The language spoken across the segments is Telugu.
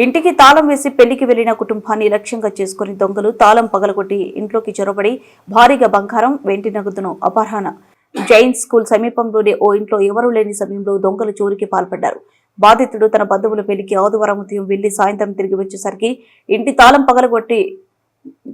ఇంటికి తాళం వేసి పెళ్లికి వెళ్లిన కుటుంబాన్ని లక్ష్యంగా చేసుకుని దొంగలు తాళం పగలగొట్టి ఇంట్లోకి చొరబడి భారీగా బంగారం, వెండి నగదును అపహరణ. జైన్ స్కూల్ సమీపంలోని ఓ ఇంట్లో ఎవరూ లేని సమయంలో దొంగలు చోరీకి పాల్పడ్డారు. బాధితుడు తన బంధువుల పెళ్లికి ఆదివారం ఉదయం వెళ్లి సాయంత్రం తిరిగి వచ్చేసరికి ఇంటి తాళం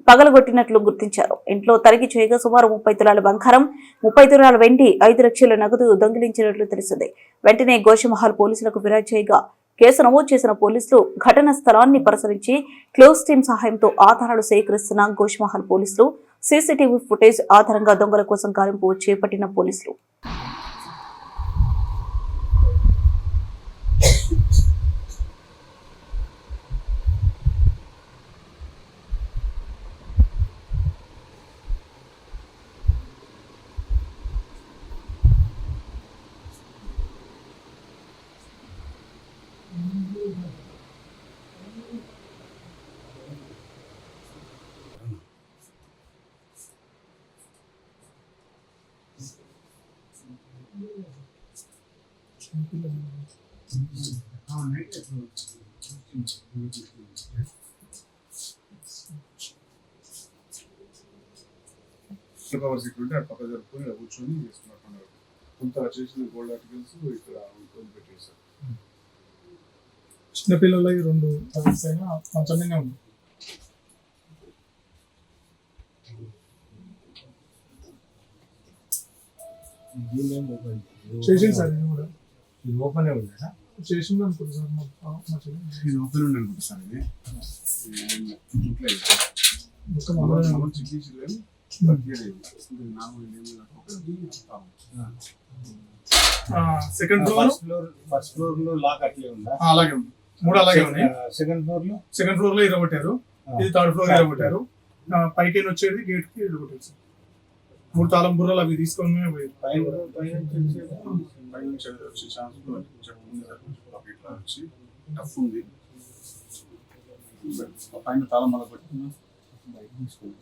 పగలగొట్టినట్లు గుర్తించారు. ఇంట్లో తనిఖీ చేయగా సుమారు 30 తులాల బంగారం, 30 తులాల వెండి, 5 లక్షల నగదు దొంగిలించినట్లు తెలిసింది. వెంటనే గోషమహల్ పోలీసులకు ఫిర్యాదు చేయగా కేసు నమోదు చేసిన పోలీసులు ఘటనా స్థలాన్ని పరిశీలించి క్లోజ్ టీం సహాయంతో ఆధారాలు సేకరిస్తున్న గోషమహల్ పోలీసులు సీసీటీవీ ఫుటేజ్ ఆధారంగా దొంగల కోసం గాలింపు చేపట్టిన పోలీసులు. పవర్ సెక్యూరిటీ అటు పక్క జరుపుకొని ఇలా కూర్చొని చేసుకున్నట్టున్నారు. కొంత చేసిన గోల్డ్ ఆర్టికల్స్ ఇక్కడ పెట్టేశారు. చిన్నపిల్లలకి 2 అయినా కొంచెమే ఉంది. చేసింది సార్, నేను కూడా ఓపెన్ ఉందా? చేసింది అనుకుంటా సార్. ఇది ఓపెన్ ఉండి అనుకుంటా సార్. ఇది సెకండ్ ఫ్లోర్ లో లాక్ అట్లే ఉందా? అలాగే ఉంది. 3 అలాగే ఉన్నాయి. సెకండ్ ఫ్లోర్ లో ఇరగొట్టారు. ఇది థర్డ్ ఫ్లోర్ ఇరగొట్టారు. పైకి వచ్చేది గేట్ కి ఇరగొట్టారు సార్. 3 తాళం బుర్రలు అవి తీసుకొని టఫ్ ఉంది. పైన తాళం మళ్ళీ పెట్టుకున్నా బయట తీసుకోండి.